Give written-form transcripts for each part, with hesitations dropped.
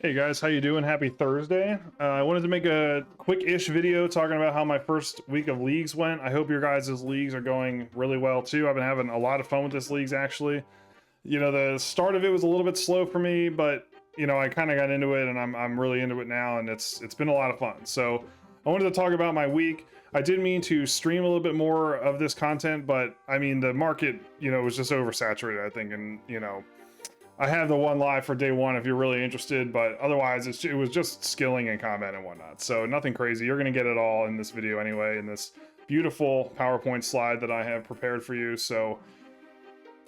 Hey guys, how you doing? Happy Thursday. I wanted to make a quick-ish video talking about how my first week of leagues went. I hope your guys' leagues are going really well too. I've been having a lot of fun with this leagues actually. The start of it was a little bit slow for me, but I kind of got into it and I'm really into it now, and it's been a lot of fun. So I wanted to talk about my week. I did mean to stream a little bit more of this content, but I mean the market, was just oversaturated, I think, and I have the one live for day one if you're really interested, but otherwise it was just skilling and combat and whatnot. So nothing crazy. You're going to get it all in this video anyway, in this beautiful PowerPoint slide that I have prepared for you. So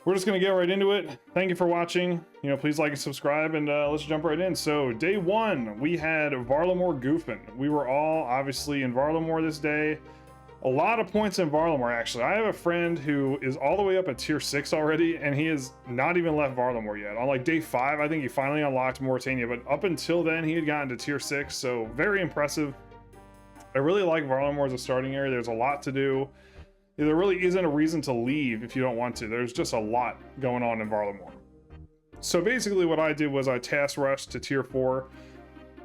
we're just going to get right into it. Thank you for watching. Please like and subscribe, and let's jump right in. So day one, we had Varlamore goofing. We were all obviously in Varlamore this day. A lot of points in Varlamore, actually. I have a friend who is all the way up at tier 6 already, and he has not even left Varlamore yet. On like day 5, I think he finally unlocked Mauritania, but up until then, he had gotten to tier 6, so very impressive. I really like Varlamore as a starting area. There's a lot to do. There really isn't a reason to leave if you don't want to. There's just a lot going on in Varlamore. So basically what I did was I task rushed to tier 4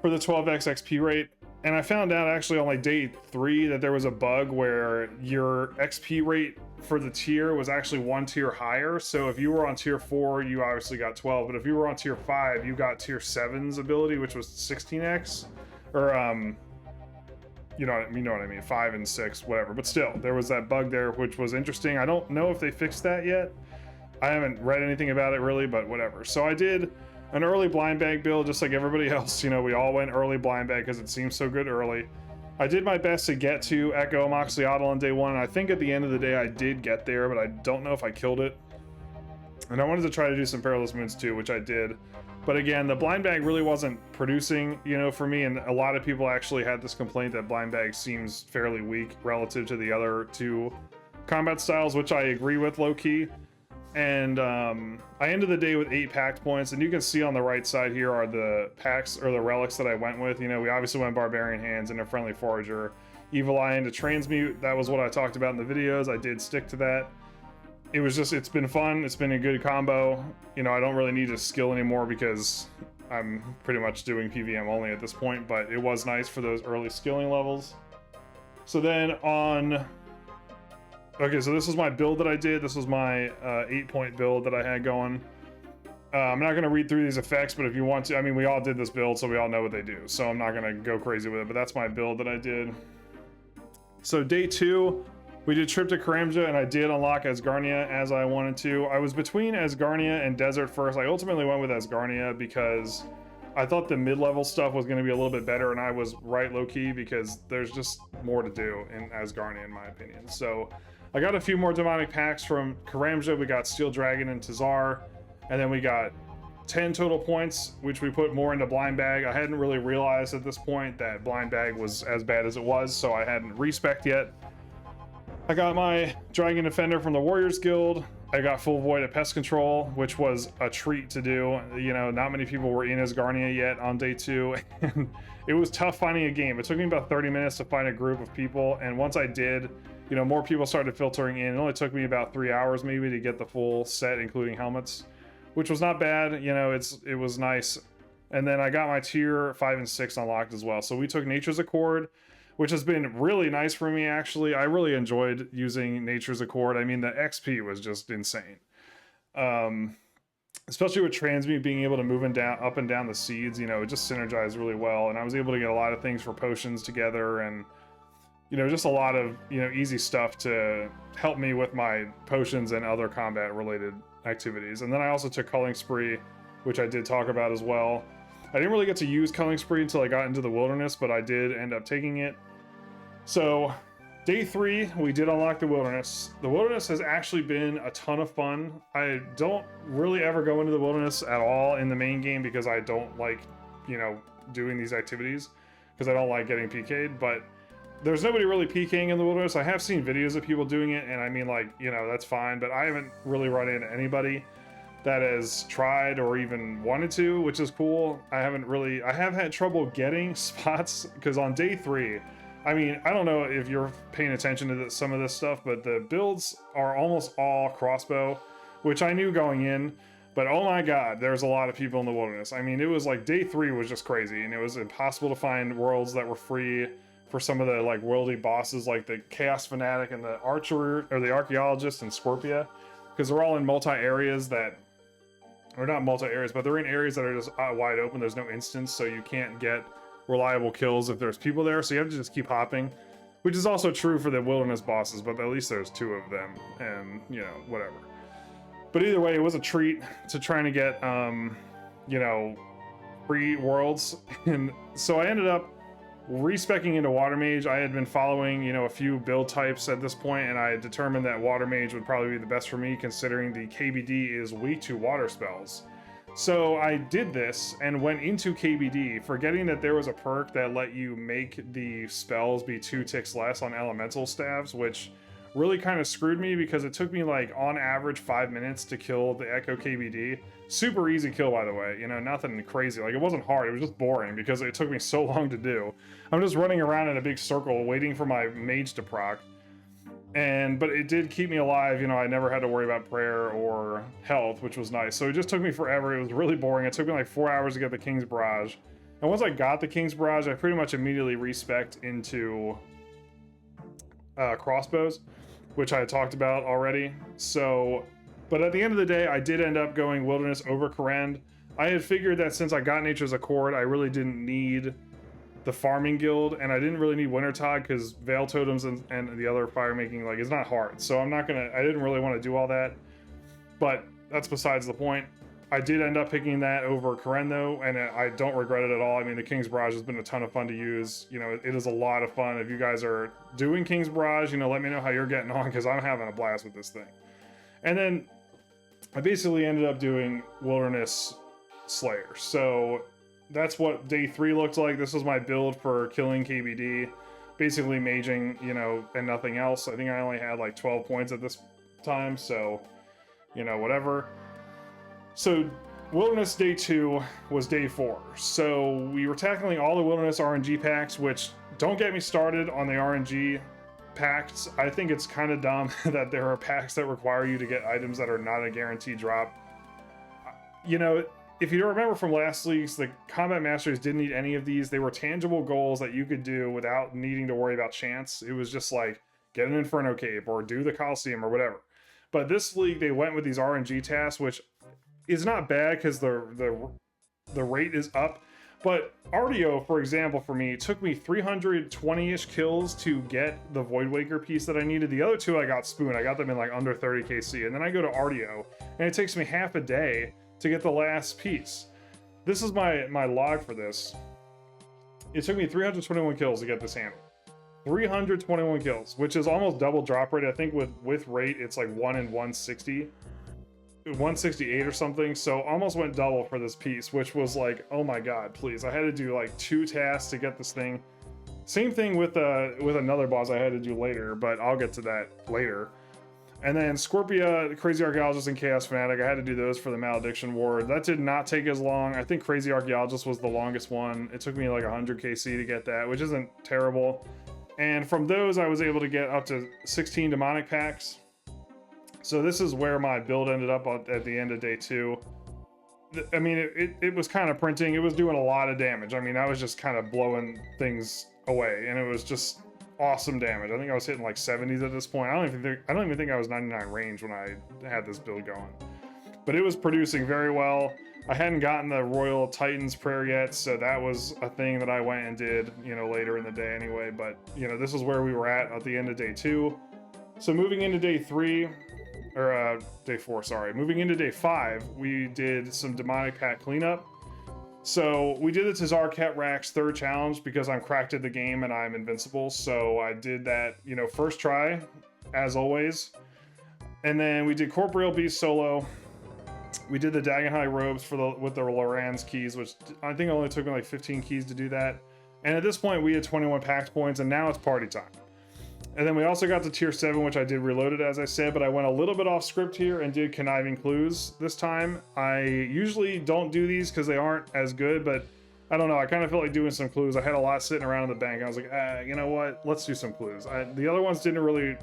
for the 12x XP rate. And I found out actually on like day 3 that there was a bug where your XP rate for the tier was actually one tier higher. So if you were on tier 4, you obviously got 12. But if you were on tier 5, you got tier 7's ability, which was 16x. Or, you know what I mean, 5 and 6, whatever. But still, there was that bug there, which was interesting. I don't know if they fixed that yet. I haven't read anything about it really, but whatever. So I did an early blind bag build, just like everybody else. We all went early blind bag because it seems so good early. I did my best to get to Echo Moxliotl on day 1, and I think at the end of the day I did get there, but I don't know if I killed it. And I wanted to try to do some Perilous Moons too, which I did. But again, the blind bag really wasn't producing, for me, and a lot of people actually had this complaint that blind bag seems fairly weak relative to the other two combat styles, which I agree with low-key. And I ended the day with 8 pact points, and you can see on the right side here are the packs or the relics that I went with. We obviously went Barbarian Hands and a Friendly Forager, Evil Eye into Transmute. That was what I talked about in the videos. I did stick to that. It's been fun. It's been a good combo. I don't really need to skill anymore because I'm pretty much doing PVM only at this point, but it was nice for those early skilling levels. So then okay, so this is my build that I did. This was my 8-point build that I had going. I'm not going to read through these effects, but if you want to, I mean, we all did this build, so we all know what they do. So I'm not going to go crazy with it, but that's my build that I did. So day 2, we did Trip to Karamja, and I did unlock Asgarnia as I wanted to. I was between Asgarnia and Desert first. I ultimately went with Asgarnia because I thought the mid-level stuff was going to be a little bit better, and I was right low-key because there's just more to do in Asgarnia, in my opinion. So I got a few more demonic packs from Karamja. We got Steel Dragon and Tazar, and then we got 10 total points, which we put more into Blind Bag. I hadn't really realized at this point that Blind Bag was as bad as it was, so I hadn't respect yet. I got my Dragon Defender from the Warriors Guild. I got Full Void at Pest Control, which was a treat to do. Not many people were in Asgarnia yet on day 2, and it was tough finding a game. It took me about 30 minutes to find a group of people, and once I did, more people started filtering in. It only took me about 3 hours maybe to get the full set, including helmets, which was not bad. It was nice. And then I got my tier 5 and 6 unlocked as well. So we took Nature's Accord, which has been really nice for me, actually. I really enjoyed using Nature's Accord. I mean, the XP was just insane. Especially with Transmute being able to move up and down the seeds, it just synergized really well. And I was able to get a lot of things for potions together, and just a lot of, easy stuff to help me with my potions and other combat related activities. And then I also took Culling Spree, which I did talk about as well. I didn't really get to use Culling Spree until I got into the Wilderness, but I did end up taking it. So day 3, we did unlock the Wilderness. The Wilderness has actually been a ton of fun. I don't really ever go into the Wilderness at all in the main game because I don't like, doing these activities, because I don't like getting PK'd, but there's nobody really PKing in the Wilderness. I have seen videos of people doing it, and I mean, that's fine, but I haven't really run into anybody that has tried or even wanted to, which is cool. I have had trouble getting spots, because on day 3, I mean, I don't know if you're paying attention to some of this stuff, but the builds are almost all crossbow, which I knew going in, But oh my god, there's a lot of people in the wilderness. I mean, it was like day 3 was just crazy, and it was impossible to find worlds that were free for some of the like worldy bosses, like the Chaos Fanatic and the Archer or the Archaeologist and Scorpia, because they're all in multi areas that, or not multi areas, but they're in areas that are just wide open. There's no instance, so you can't get reliable kills if there's people there. So you have to just keep hopping, which is also true for the wilderness bosses, but at least there's 2 of them, and you know, whatever. But either way, it was a treat to trying to get, you know, free worlds. And so I ended up respecking into Water Mage. I had been following, you know, a few build types at this point, and I had determined that Water Mage would probably be the best for me, considering the KBD is weak to water spells. So I did this and went into KBD, forgetting that there was a perk that let you make the spells be 2 ticks less on elemental staves, which really kind of screwed me because it took me like on average 5 minutes to kill the Echo KBD. Super easy kill, by the way, you know, nothing crazy. Like, it wasn't hard, it was just boring because it took me so long to do. I'm just running around in a big circle waiting for my mage to proc. But it did keep me alive, you know. I never had to worry about prayer or health, which was nice. So it just took me forever. It was really boring. It took me like 4 hours to get the King's Barrage. And once I got the King's Barrage, I pretty much immediately respec'd into crossbows, which I had talked about already. So, but at the end of the day, I did end up going Wilderness over Kourend. I had figured that since I got Nature's Accord, I really didn't need the farming guild, and I didn't really need Wintertide because Veil Totems and the other fire making, like, is not hard. So I didn't really want to do all that, but that's besides the point. I did end up picking that over Kourend though, and I don't regret it at all. I mean, the King's Barrage has been a ton of fun to use. You know, it is a lot of fun. If you guys are doing King's Barrage, you know, let me know how you're getting on, because I'm having a blast with this thing. And then I basically ended up doing Wilderness Slayer. So that's what day 3 looked like. This was my build for killing KBD. Basically maging, you know, and nothing else. I think I only had like 12 points at this time, so, you know, whatever. So Wilderness day 2 was day 4. So we were tackling all the Wilderness RNG packs, which, don't get me started on the RNG packs. I think it's kind of dumb that there are packs that require you to get items that are not a guaranteed drop. You know, if you don't remember from last week's, the Combat Masters didn't need any of these. They were tangible goals that you could do without needing to worry about chance. It was just like, get an Inferno Cape or do the Coliseum or whatever. But this league, they went with these RNG tasks, which is not bad because the rate is up. But Artio, for example, for me, it took me 320-ish kills to get the Voidwaker piece that I needed. The other 2 I got Spoon. I got them in like under 30 KC. And then I go to Artio, and it takes me half a day to get the last piece. This is my log for this. It took me 321 kills to get this handle. 321 kills, which is almost double drop rate. I think with rate, it's like 1 in 160. 168 or something, so almost went double for this piece, which was like, oh my god, please. I had to do like 2 tasks to get this thing. Same thing with another boss I had to do later, but I'll get to that later. And then Scorpia, Crazy Archaeologist, and Chaos Fanatic, I had to do those for the Malediction Ward. That did not take as long. I think Crazy Archaeologist was the longest one. It took me like 100 KC to get that, which isn't terrible. And from those, I was able to get up to 16 demonic packs. So this is where my build ended up at the end of day 2. I mean, it was kind of printing. It was doing a lot of damage. I mean, I was just kind of blowing things away, and it was just awesome damage. I think I was hitting like 70s at this point. I don't even think I was 99 range when I had this build going. But it was producing very well. I hadn't gotten the Royal Titan's Prayer yet, so that was a thing that I went and did, you know, later in the day anyway. But, you know, this is where we were at the end of day 2. So moving into day 3, or day 4, sorry. Moving into day 5, we did some demonic pack cleanup. So we did the Tazar Ketrack's 3rd challenge because I'm cracked at the game and I'm invincible. So I did that, you know, first try, as always. And then we did Corporeal Beast solo. We did the Dagon High robes with the Loran's keys, which I think only took me like 15 keys to do that. And at this point, we had 21 pact points, and now it's party time. And then we also got to tier 7, which I did reloaded, as I said, but I went a little bit off script here and did Conniving Clues this time. I usually don't do these because they aren't as good, but I don't know. I kind of felt like doing some clues. I had a lot sitting around in the bank. I was like, you know what? Let's do some clues. The other ones didn't really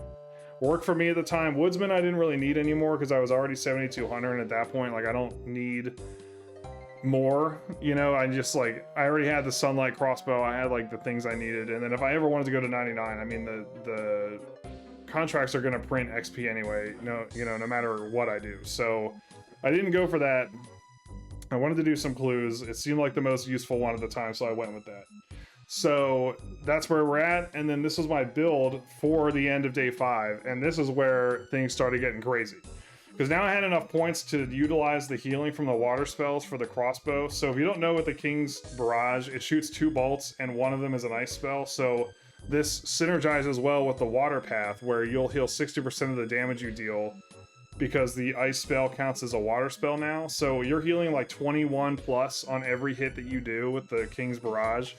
worked for me at the time. Woodsman I didn't really need anymore because I was already 7200, and at that point, like, I don't need more, you know. I just, like, I already had the sunlight crossbow, I had like the things I needed, and then if I ever wanted to go to 99, I mean, the contracts are going to print XP anyway, no matter what I do. So I didn't go for that. I wanted to do some clues. It seemed like the most useful one at the time, so I went with that. So that's where we're at, and then this was my build for the end of day 5, and this is where things started getting crazy. Because now I had enough points to utilize the healing from the water spells for the crossbow. So if you don't know what the King's Barrage, it shoots 2 bolts, and one of them is an ice spell. So this synergizes well with the water path, where you'll heal 60% of the damage you deal, because the ice spell counts as a water spell now. So you're healing like 21 plus on every hit that you do with the King's Barrage.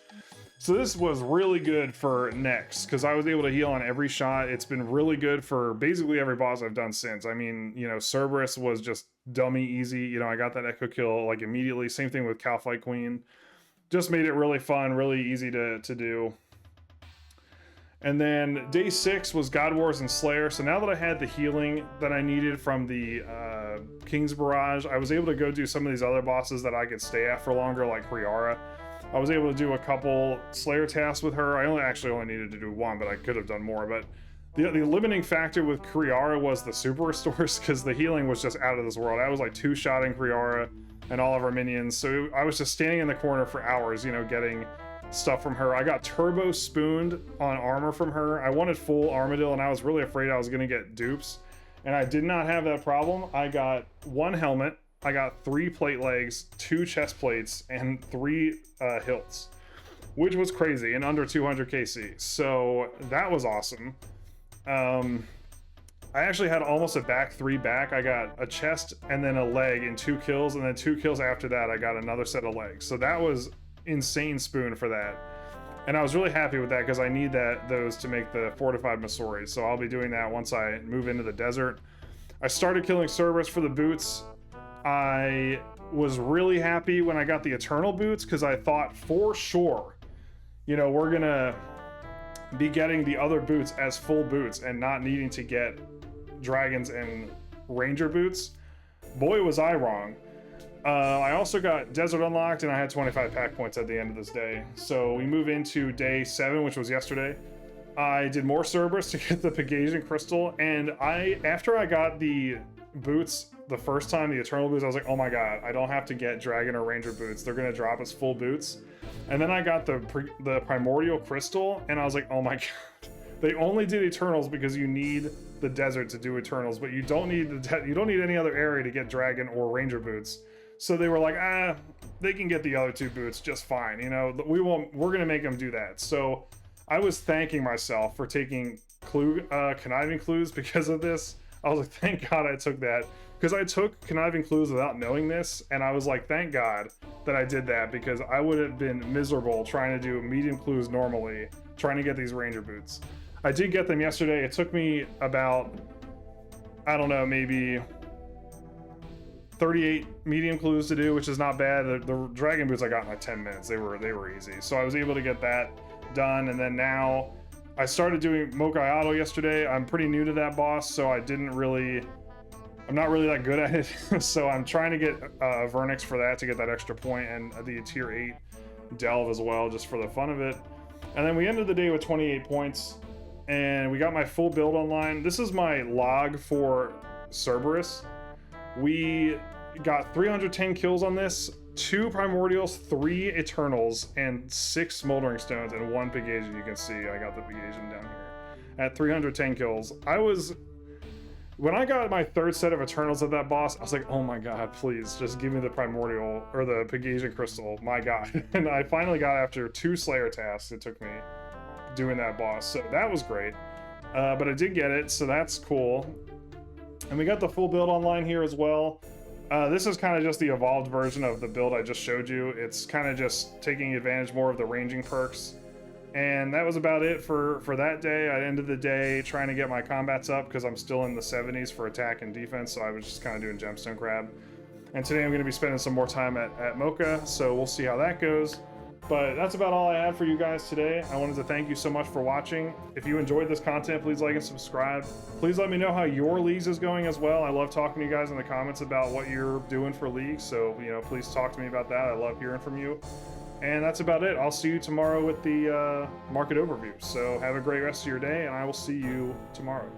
So this was really good for next, because I was able to heal on every shot. It's been really good for basically every boss I've done since. I mean, you know, Cerberus was just dummy easy. You know, I got that echo kill like immediately. Same thing with Calfight Queen. Just made it really fun, really easy to do. And then day 6 was God Wars and Slayer. So now that I had the healing that I needed from the King's Barrage, I was able to go do some of these other bosses that I could stay at for longer, like Kriara. I was able to do a couple Slayer tasks with her. I only needed to do one, but I could have done more. But the limiting factor with Kriara was the super restores, because the healing was just out of this world. I was like 2-shotting Kriara and all of our minions. So I was just standing in the corner for hours, you know, getting stuff from her. I got turbo spooned on armor from her. I wanted full Armadillo, and I was really afraid I was going to get dupes. And I did not have that problem. I got 1 helmet. I got 3 plate legs, 2 chest plates, and 3 hilts, which was crazy, and under 200 KC. So that was awesome. I actually had almost a back 3 back. I got a chest and then a leg in 2 kills, and then 2 kills after that I got another set of legs. So that was insane spoon for that. And I was really happy with that, because I need those to make the fortified Masoris. So I'll be doing that once I move into the desert. I started killing Cerberus for the boots. I was really happy when I got the Eternal boots, because I thought for sure, you know, we're gonna be getting the other boots as full boots and not needing to get dragons and ranger boots. Boy, was I wrong. I also got Desert unlocked, and I had 25 pack points at the end of this day. So we move into day 7, which was yesterday. I did more Cerberus to get the Pegasian Crystal, and after I got the boots the first time, the Eternal boots, I was like, oh my god, I don't have to get Dragon or Ranger boots. They're gonna drop as full boots. And then I got the Primordial Crystal, and I was like, oh my god. They only did Eternals because you need the desert to do Eternals, but you don't need any other area to get Dragon or Ranger boots. So they were like, they can get the other 2 boots just fine. You know, we're gonna make them do that. So I was thanking myself for taking conniving clues because of this. I was like, thank God I took that, because I took conniving clues without knowing this, and I was like, thank God that I did that, because I would have been miserable trying to do medium clues normally, trying to get these ranger boots. I did get them yesterday. It took me about, I don't know, maybe 38 medium clues to do, which is not bad. The dragon boots I got in like 10 minutes. They were easy. So I was able to get that done, and then now I started doing Mokai Auto yesterday. I'm pretty new to that boss, so I'm not really that good at it. So I'm trying to get Vernix for that, to get that extra point, and the tier 8 Delve as well, just for the fun of it. And then we ended the day with 28 points, and we got my full build online. This is my log for Cerberus. We got 310 kills on this, 2 Primordials, 3 Eternals, and 6 Smoldering Stones, and 1 Pegasian. You can see I got the Pegasian down here at 310 kills. When I got my 3rd set of Eternals at that boss, I was like, oh my god, please, just give me the Primordial, or the Pegasian Crystal, my god. And I finally got, after 2 Slayer tasks it took me doing that boss, so that was great. But I did get it, so that's cool. And we got the full build online here as well. This is kind of just the evolved version of the build I just showed you. It's kind of just taking advantage more of the ranging perks. And that was about it for that day. I ended the day trying to get my combats up, because I'm still in the 70s for attack and defense, so I was just kind of doing gemstone crab. And today I'm going to be spending some more time at Mocha, so we'll see how that goes. But that's about all I had for you guys today. I wanted to thank you so much for watching. If you enjoyed this content, please like and subscribe. Please let me know how your leagues is going as well. I love talking to you guys in the comments about what you're doing for leagues. So, you know, please talk to me about that. I love hearing from you. And that's about it. I'll see you tomorrow with the market overview. So have a great rest of your day, and I will see you tomorrow.